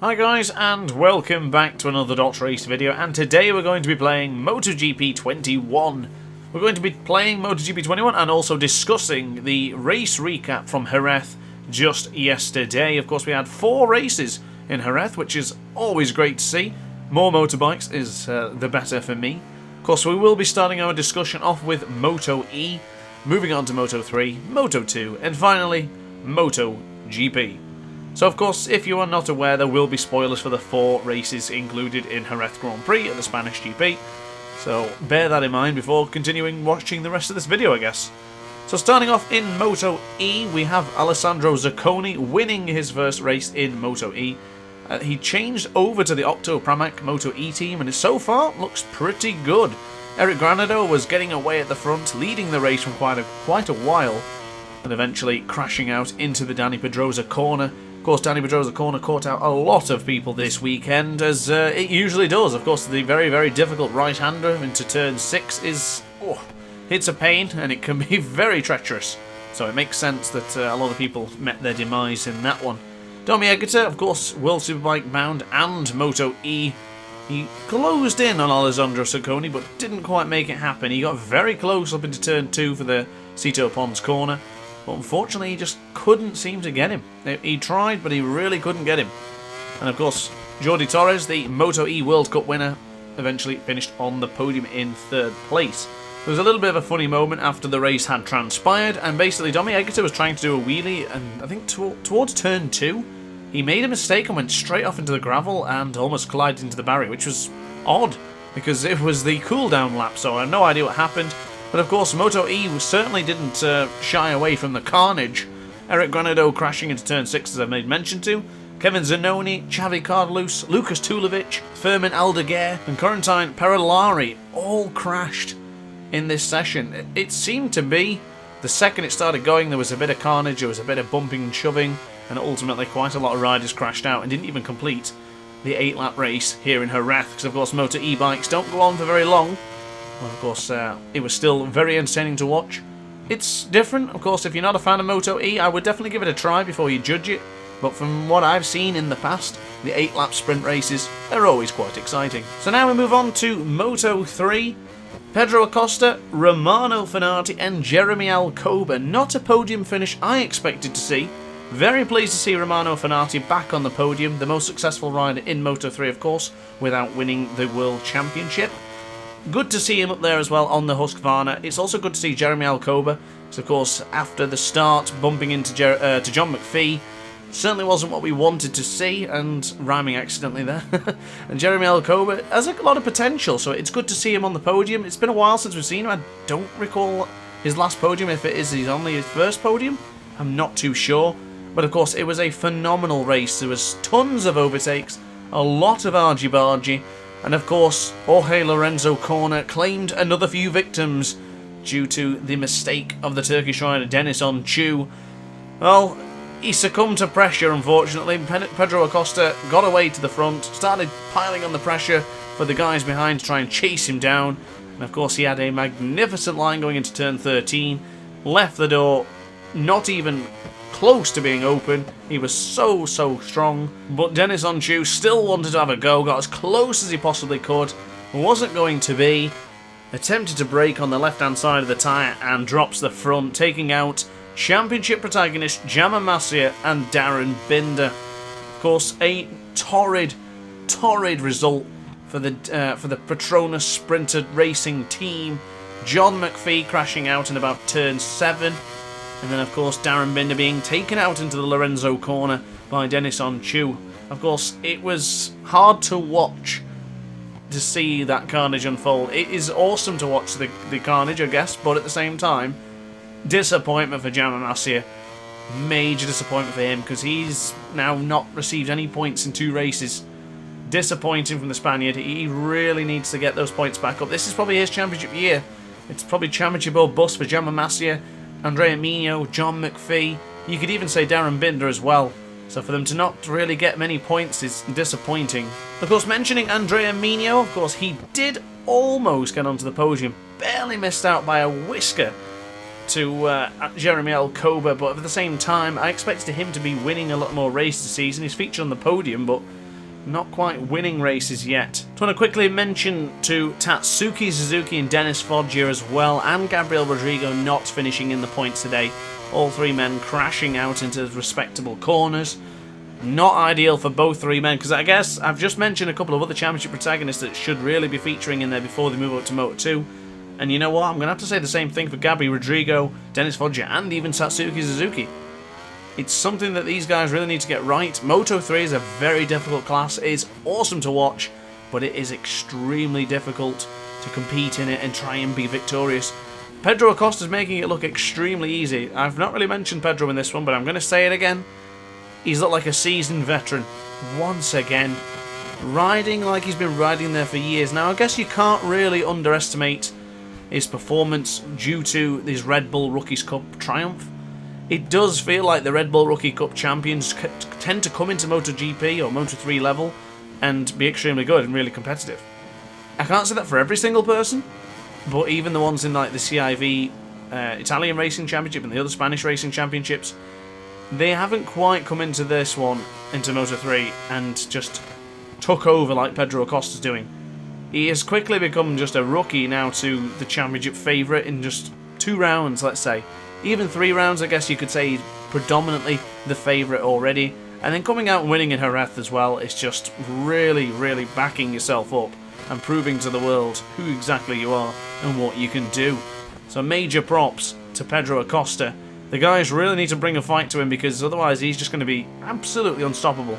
Hi guys, and welcome back to another DrAce video, and today we're going to be playing MotoGP 21. We're going to be playing MotoGP 21 and also discussing the race recap from Jerez just yesterday. Of course, we had 4 races in Jerez, which is always great to see. More motorbikes is the better for me. Of course, we will be starting our discussion off with Moto E, moving on to Moto 3, Moto 2, and finally, MotoGP. So of course, if you are not aware, there will be spoilers for the 4 races included in Jerez Grand Prix and the Spanish GP. So bear that in mind before continuing watching the rest of this video, I guess. So starting off in Moto E, we have Alessandro Zacconi winning his first race in Moto E. He changed over to the Octo Pramac Moto E team and so far looks pretty good. Eric Granado was getting away at the front, leading the race from quite a while, and eventually crashing out into the Dani Pedrosa corner. Of course, Dani Pedrosa corner caught out a lot of people this weekend, as it usually does. Of course, the very, very difficult right-hander into turn 6 is... it's a pain, and it can be very treacherous. So it makes sense that a lot of people met their demise in that one. Domi Egerter, of course, World Superbike bound and Moto E. He closed in on Alessandro Zacconi, but didn't quite make it happen. He got very close up into turn 2 for the Sito Pons corner. But unfortunately, he just couldn't seem to get him. He tried, but he really couldn't get him. And of course, Jordi Torres, the Moto E World Cup winner, eventually finished on the podium in 3rd place. There was a little bit of a funny moment after the race had transpired, and basically Domi Egerter was trying to do a wheelie, and I think towards turn 2, he made a mistake and went straight off into the gravel and almost collided into the barrier, which was odd, because it was the cool-down lap, so I have no idea what happened. But of course, Moto E certainly didn't shy away from the carnage. Eric Granado crashing into turn 6, as I've made mention to. Kevin Zanoni, Xavi Cardelus, Lucas Tulovic, Fermin Aldeguer, and Corentin Perilari all crashed in this session. It seemed to be, the second it started going, there was a bit of carnage, there was a bit of bumping and shoving, and ultimately quite a lot of riders crashed out and didn't even complete the 8-lap race here in Jerez, because of course Moto E bikes don't go on for very long. Well, of course, it was still very entertaining to watch. It's different, of course. If you're not a fan of Moto E, I would definitely give it a try before you judge it. But from what I've seen in the past, the 8-lap sprint races are always quite exciting. So now we move on to Moto 3. Pedro Acosta, Romano Fenati and Jeremy Alcoba. Not a podium finish I expected to see. Very pleased to see Romano Fenati back on the podium. The most successful rider in Moto 3, of course, without winning the World Championship. Good to see him up there as well on the Husqvarna. It's also good to see Jeremy Alcoba, because of course after the start bumping into to John McPhee certainly wasn't what we wanted to see, and rhyming accidentally there. And Jeremy Alcoba has a lot of potential, so it's good to see him on the podium. It's been a while since we've seen him. I don't recall his last podium, if it is he's only his first podium. I'm not too sure. But of course it was a phenomenal race. There was tons of overtakes, a lot of argy-bargy. And of course, Jorge Lorenzo Corner claimed another few victims due to the mistake of the Turkish rider Deniz Oncu. Well, he succumbed to pressure, unfortunately. Pedro Acosta got away to the front, started piling on the pressure for the guys behind to try and chase him down. And of course, he had a magnificent line going into turn 13, left the door not even close to being open. He was so strong, but Deniz Oncu still wanted to have a go, got as close as he possibly could, wasn't going to be, attempted to brake on the left hand side of the tyre and drops the front, taking out championship protagonist Jama Masia and Darren Binder. Of course, a torrid result for the Petronas Sprinter Racing team. John McPhee crashing out in about turn 7. And then, of course, Darren Binder being taken out into the Lorenzo corner by Deniz Oncu. Of course, it was hard to watch to see that carnage unfold. It is awesome to watch the carnage, I guess, but at the same time, disappointment for Jama Masia. Major disappointment for him, because he's now not received any points in 2 races. Disappointing from the Spaniard. He really needs to get those points back up. This is probably his championship year. It's probably championship or bust for Jama Masia. Andrea Mino, John McPhee, you could even say Darren Binder as well. So for them to not really get many points is disappointing. Of course, mentioning Andrea Mino, of course, he did almost get onto the podium. Barely missed out by a whisker to Jeremy Alcoba, but at the same time, I expected him to be winning a lot more races this season. He's featured on the podium, but not quite winning races yet. Just want to quickly mention to Tatsuki Suzuki and Dennis Foggia as well, and Gabriel Rodrigo not finishing in the points today. All three men crashing out into respectable corners. Not ideal for both three men, because I guess I've just mentioned a couple of other championship protagonists that should really be featuring in there before they move up to Moto2. And you know what? I'm going to have to say the same thing for Gabi Rodrigo, Dennis Foggia, and even Tatsuki Suzuki. It's something that these guys really need to get right. Moto3 is a very difficult class. It is awesome to watch, but it is extremely difficult to compete in it and try and be victorious. Pedro Acosta's making it look extremely easy. I've not really mentioned Pedro in this one, but I'm going to say it again. He's looked like a seasoned veteran once again, riding like he's been riding there for years. Now, I guess you can't really underestimate his performance due to this Red Bull Rookies Cup triumph. It does feel like the Red Bull Rookie Cup champions tend to come into MotoGP or Moto3 level and be extremely good and really competitive. I can't say that for every single person, but even the ones in like the CIV Italian Racing Championship and the other Spanish Racing Championships, they haven't quite come into this one, into Moto3, and just took over like Pedro Acosta's doing. He has quickly become just a rookie now to the championship favourite in just 2 rounds, let's say. Even 3 rounds, I guess you could say he's predominantly the favourite already. And then coming out and winning in Jerez as well, it's just really, really backing yourself up and proving to the world who exactly you are and what you can do. So major props to Pedro Acosta. The guys really need to bring a fight to him, because otherwise he's just going to be absolutely unstoppable.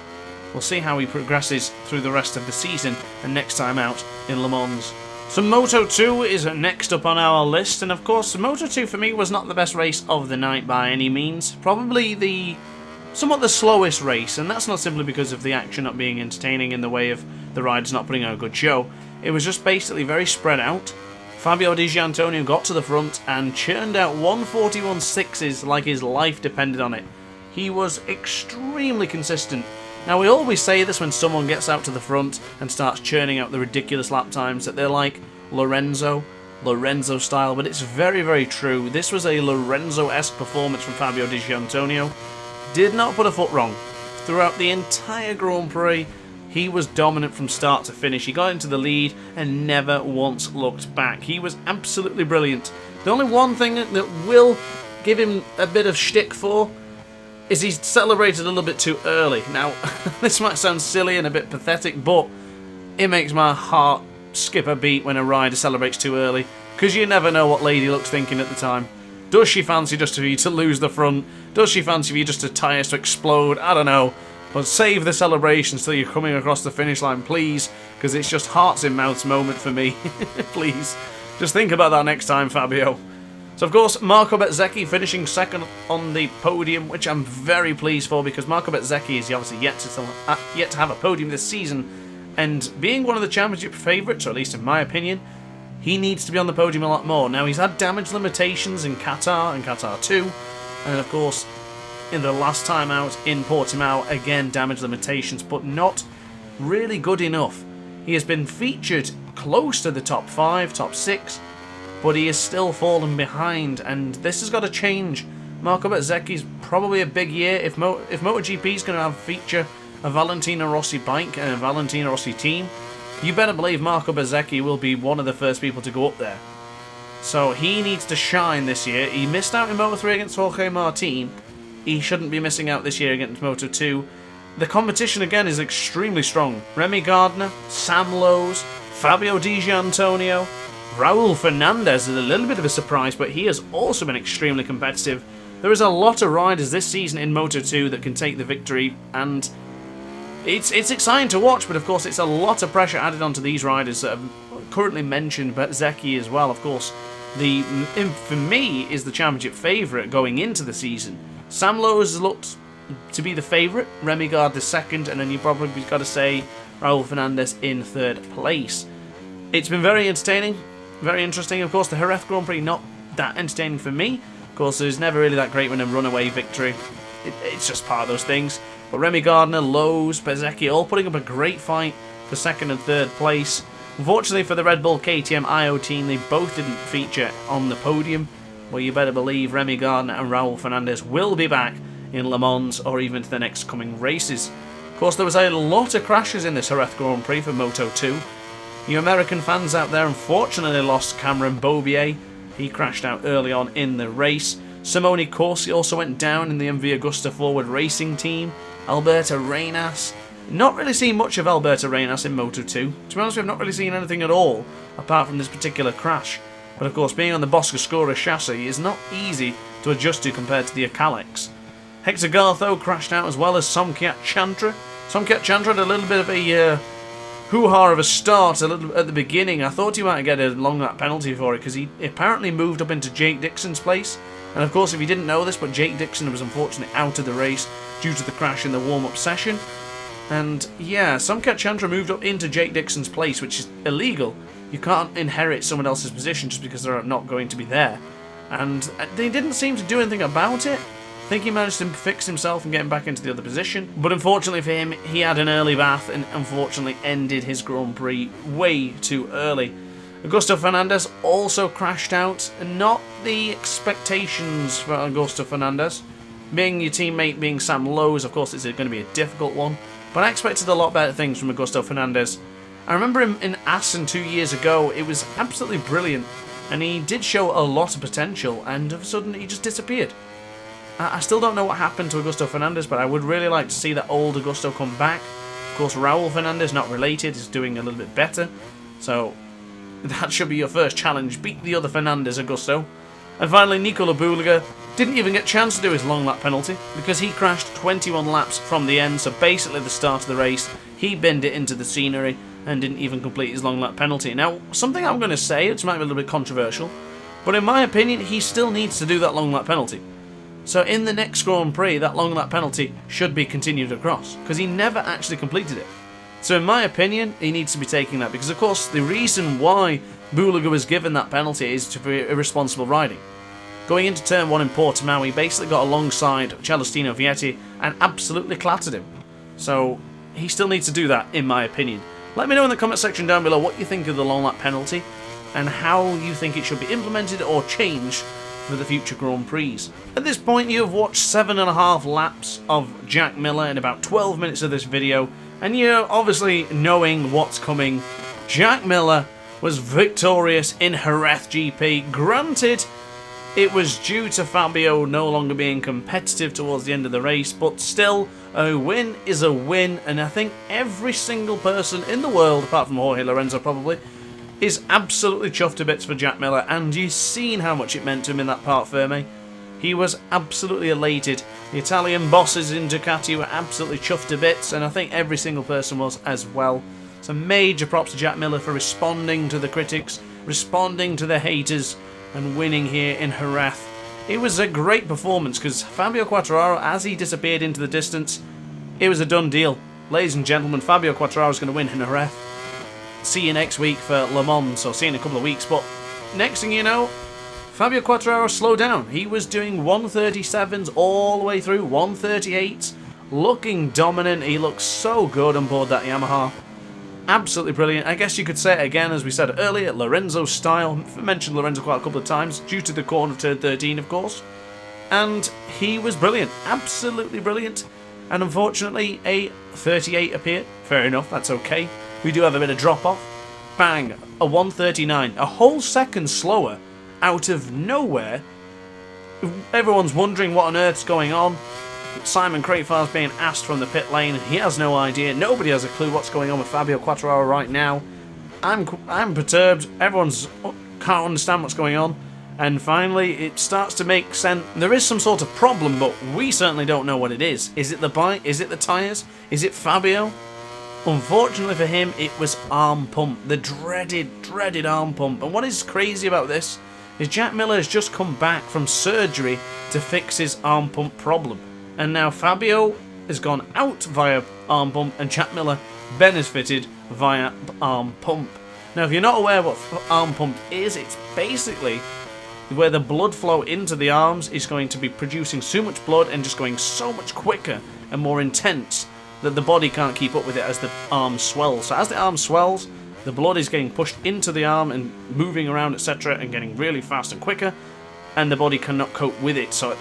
We'll see how he progresses through the rest of the season and next time out in Le Mans. So Moto2 is next up on our list, and of course Moto2 for me was not the best race of the night by any means. Probably somewhat the slowest race, and that's not simply because of the action not being entertaining in the way of the riders not putting on a good show. It was just basically very spread out. Fabio Di Giannantonio got to the front and churned out 141.6s like his life depended on it. He was extremely consistent. Now, we always say this when someone gets out to the front and starts churning out the ridiculous lap times, that they're like Lorenzo style, but it's very, very true. This was a Lorenzo-esque performance from Fabio Di Giannantonio. Did not put a foot wrong. Throughout the entire Grand Prix, he was dominant from start to finish. He got into the lead and never once looked back. He was absolutely brilliant. The only one thing that will give him a bit of shtick for is he's celebrated a little bit too early. Now, this might sound silly and a bit pathetic, but it makes my heart skip a beat when a rider celebrates too early, because you never know what Lady Luck's thinking at the time. Does she fancy just for you to lose the front? Does she fancy for you just to tyres to explode? I don't know. But save the celebrations till you're coming across the finish line, please, because it's just hearts in mouths moment for me. Please. Just think about that next time, Fabio. So, of course, Marco Bezzecchi finishing second on the podium, which I'm very pleased for, because Marco Bezzecchi is obviously yet to have a podium this season, and being one of the championship favourites, or at least in my opinion, he needs to be on the podium a lot more. Now, he's had damage limitations in Qatar and Qatar 2, and of course, in the last time out in Portimao, again, damage limitations, but not really good enough. He has been featured close to the top 5, top 6, but he is still fallen behind, and this has got to change. Marco Bezzecchi's probably a big year. If MotoGP is going to feature a Valentino Rossi bike and a Valentino Rossi team, you better believe Marco Bezzecchi will be one of the first people to go up there. So he needs to shine this year. He missed out in Moto3 against Jorge Martin. He shouldn't be missing out this year against Moto2. The competition again is extremely strong. Remy Gardner, Sam Lowes, Fabio Di Giannantonio, Raul Fernandez is a little bit of a surprise, but he has also been extremely competitive. There is a lot of riders this season in Moto2 that can take the victory, and it's exciting to watch, but of course it's a lot of pressure added onto these riders that have currently mentioned, but Zeki as well, of course. For me, is the championship favourite going into the season. Sam Lowes looked to be the favourite, Remy Gardner second, and then you probably got to say Raul Fernandez in third place. It's been very entertaining. Very interesting. Of course, the Jerez Grand Prix not that entertaining for me. Of course, it was never really that great when a runaway victory. It's just part of those things. But Remy Gardner, Lowes, Bezzecchi all putting up a great fight for second and third place. Unfortunately for the Red Bull KTM IO team, they both didn't feature on the podium. Well, you better believe Remy Gardner and Raul Fernandez will be back in Le Mans or even to the next coming races. Of course, there was a lot of crashes in this Jerez Grand Prix for Moto 2. You American fans out there unfortunately lost Cameron Beaubier. He crashed out early on in the race. Simone Corsi also went down in the MV Agusta Forward Racing team. Alberto Reinas. Not really seen much of Alberto Reinas in Moto 2. To be honest, we've not really seen anything at all, apart from this particular crash. But of course, being on the Boscoscura chassis is not easy to adjust to compared to the Acalex. Hector Gartho crashed out as well as Somkiat Chantra. Somkiat Chantra had a little bit of a hoo-ha of a start at the beginning. I thought he might get a long lap penalty for it because he apparently moved up into Jake Dixon's place. And of course, if you didn't know this, but Jake Dixon was unfortunately out of the race due to the crash in the warm-up session. And yeah, Somkiat Chantra moved up into Jake Dixon's place, which is illegal. You can't inherit someone else's position just because they're not going to be there. And they didn't seem to do anything about it. I think he managed to fix himself and get him back into the other position. But unfortunately for him, he had an early bath and unfortunately ended his Grand Prix way too early. Augusto Fernandez also crashed out. Not the expectations for Augusto Fernandez. Being your teammate, being Sam Lowes, of course, it's going to be a difficult one. But I expected a lot better things from Augusto Fernandez. I remember him in Assen 2 years ago. It was absolutely brilliant. And he did show a lot of potential. And all of a sudden, he just disappeared. I still don't know what happened to Augusto Fernandez, but I would really like to see that old Augusto come back. Of course, Raul Fernandez, not related, is doing a little bit better. So that should be your first challenge. Beat the other Fernandez, Augusto. And finally, Nicola Bulega didn't even get a chance to do his long lap penalty because he crashed 21 laps from the end. So basically the start of the race, he binned it into the scenery and didn't even complete his long lap penalty. Now, something I'm going to say, which might be a little bit controversial, but in my opinion, he still needs to do that long lap penalty. So in the next Grand Prix, that long lap penalty should be continued across, because he never actually completed it. So in my opinion, he needs to be taking that, because of course the reason why Bulega was given that penalty is to be irresponsible riding. Going into turn 1 in Portimao, he basically got alongside Celestino Vietti and absolutely clattered him. So he still needs to do that, in my opinion. Let me know in the comment section down below what you think of the long lap penalty and how you think it should be implemented or changed for the future Grand Prix. At this point, you have watched 7.5 laps of Jack Miller in about 12 minutes of this video, and you're obviously knowing what's coming. Jack Miller was victorious in Jerez GP. Granted, it was due to Fabio no longer being competitive towards the end of the race, but still, a win is a win, and I think every single person in the world, apart from Jorge Lorenzo probably, is absolutely chuffed to bits for Jack Miller, and you've seen how much it meant to him in that part Ferme. He was absolutely elated. The Italian bosses in Ducati were absolutely chuffed to bits, and I think every single person was as well. So major props to Jack Miller for responding to the critics, responding to the haters, and winning here in Jerez. It was a great performance because Fabio Quartararo, as he disappeared into the distance, it was a done deal. Ladies and gentlemen, Fabio Quartararo is going to win in Jerez. See you next week for Le Mans, or see you in a couple of weeks, but next thing you know, Fabio Quartararo slowed down. He was doing 137s all the way through, 138s, looking dominant. He looks so good on board that Yamaha. Absolutely brilliant. I guess you could say it again, as we said earlier, Lorenzo style. I mentioned Lorenzo quite a couple of times, due to the corner of turn 13, of course. And he was brilliant, absolutely brilliant. And unfortunately, a 38 appeared. Fair enough, that's okay. We do have a bit of drop-off. Bang, a 139, a whole second slower, out of nowhere. Everyone's wondering what on earth's going on. Simon Crayfar's being asked from the pit lane. He has no idea. Nobody has a clue what's going on with Fabio Quartararo right now. I'm perturbed. Everyone's can't understand what's going on. And finally, it starts to make sense. There is some sort of problem, but we certainly don't know what it is. Is it the bike? Is it the tyres? Is it Fabio? Unfortunately for him, it was arm pump. The dreaded arm pump. And what is crazy about this is Jack Miller has just come back from surgery to fix his arm pump problem. And now Fabio has gone out via arm pump and Jack Miller benefited via arm pump. Now, if you're not aware what arm pump is, it's basically where the blood flow into the arms is going to be producing so much blood and just going so much quicker and more intense that the body can't keep up with it as the arm swells. So as the arm swells, the blood is getting pushed into the arm and moving around, etc., and getting really fast and quicker, and the body cannot cope with it. So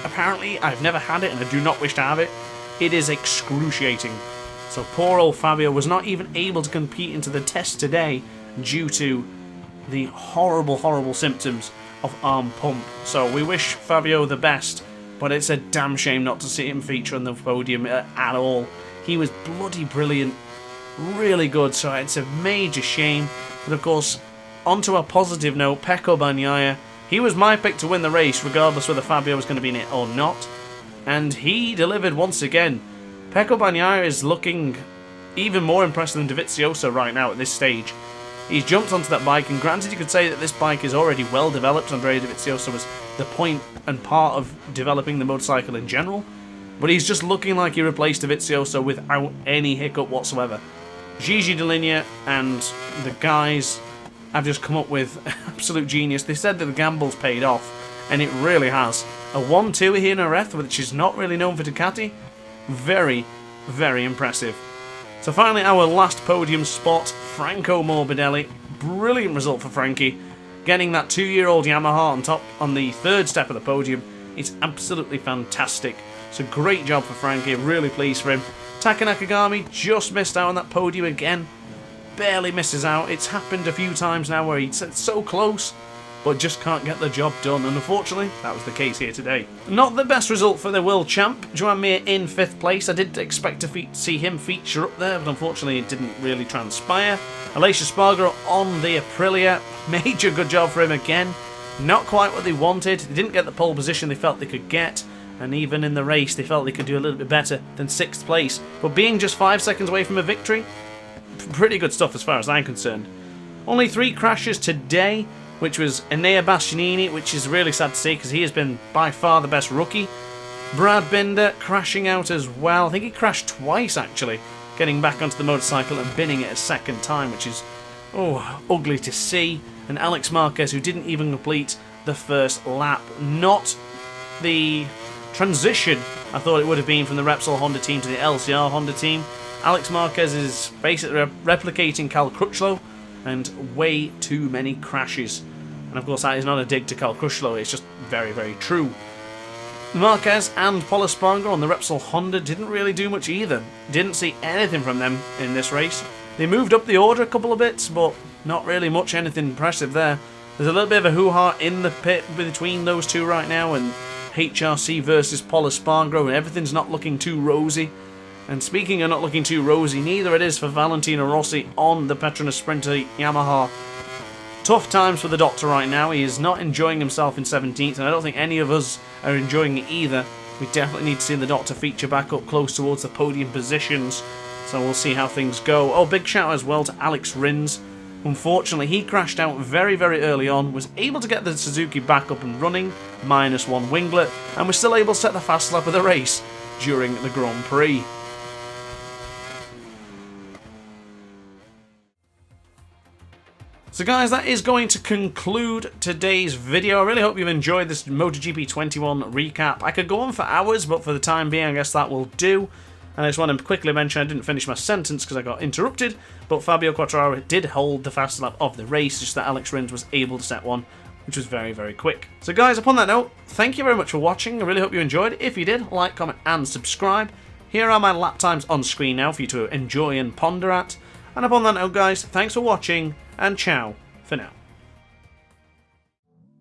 apparently, I've never had it and I do not wish to have it, it is excruciating. So poor old Fabio was not even able to compete into the test today due to the horrible, horrible symptoms of arm pump. So we wish Fabio the best, but it's a damn shame not to see him feature on the podium at all. He was bloody brilliant, really good, so it's a major shame. But of course, onto a positive note, Pecco Bagnaia, he was my pick to win the race, regardless whether Fabio was going to be in it or not. And he delivered once again. Pecco Bagnaia is looking even more impressive than Dovizioso right now at this stage. He's jumped onto that bike, and granted you could say that this bike is already well developed. Andrea Dovizioso was the point and part of developing the motorcycle in general, but he's just looking like he replaced Dovizioso without any hiccup whatsoever. Gigi Dall'Igna and the guys have just come up with absolute genius. They said that the gamble's paid off, and it really has. A 1-2 here in Jerez, which is not really known for Ducati. Very, very impressive. So finally, our last podium spot, Franco Morbidelli. Brilliant result for Frankie. Getting that 2-year-old Yamaha on top on the third step of the podium. It's absolutely fantastic. So great job for Frankie, really pleased for him. Taka Nakagami just missed out on that podium again. Barely misses out. It's happened a few times now where he's so close, but just can't get the job done, and unfortunately, that was the case here today. Not the best result for the world champ, Joan Mir in 5th place. I did expect to see him feature up there, but unfortunately it didn't really transpire. Aleix Espargaro on the Aprilia, major good job for him again. Not quite what they wanted, they didn't get the pole position they felt they could get, and even in the race they felt they could do a little bit better than 6th place. But being just 5 seconds away from a victory, pretty good stuff as far as I'm concerned. Only 3 crashes today, which was Enea Bastianini, which is really sad to see because he has been by far the best rookie. Brad Binder crashing out as well. I think he crashed twice actually, getting back onto the motorcycle and binning it a second time, which is ugly to see. And Alex Marquez, who didn't even complete the first lap. Not the transition I thought it would have been from the Repsol Honda team to the LCR Honda team. Alex Marquez is basically replicating Cal Crutchlow, and way too many crashes. And of course that is not a dig to Cal Crutchlow, it's just very, very true. Marquez and Pol Espargaro on the Repsol Honda didn't really do much either. Didn't see anything from them in this race. They moved up the order a couple of bits, but not really much anything impressive there. There's a little bit of a hoo-ha in the pit between those two right now, and HRC versus Pol Espargaro, and everything's not looking too rosy. And speaking of not looking too rosy, neither it is for Valentino Rossi on the Petronas Sprinter Yamaha. Tough times for the Doctor right now. He is not enjoying himself in 17th, and I don't think any of us are enjoying it either. We definitely need to see the Doctor feature back up close towards the podium positions, so we'll see how things go. Oh, big shout out as well to Alex Rins. Unfortunately, he crashed out very, very early on, was able to get the Suzuki back up and running, -1 winglet, and was still able to set the fast lap of the race during the Grand Prix. So guys, that is going to conclude today's video. I really hope you've enjoyed this MotoGP 21 recap. I could go on for hours, but for the time being, I guess that will do. And I just want to quickly mention I didn't finish my sentence because I got interrupted, but Fabio Quartararo did hold the fastest lap of the race, just that Alex Rins was able to set one, which was very, very quick. So guys, upon that note, thank you very much for watching. I really hope you enjoyed. If you did, like, comment, and subscribe. Here are my lap times on screen now for you to enjoy and ponder at. And upon that note, guys, thanks for watching, and ciao for now.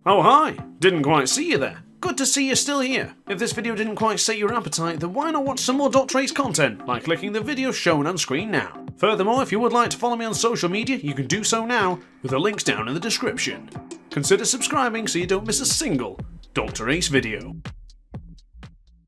Oh hi, didn't quite see you there. Good to see you're still here. If this video didn't quite set your appetite, then why not watch some more DrAce content by clicking the video shown on screen now. Furthermore, if you would like to follow me on social media, you can do so now with the links down in the description. Consider subscribing so you don't miss a single DrAce video.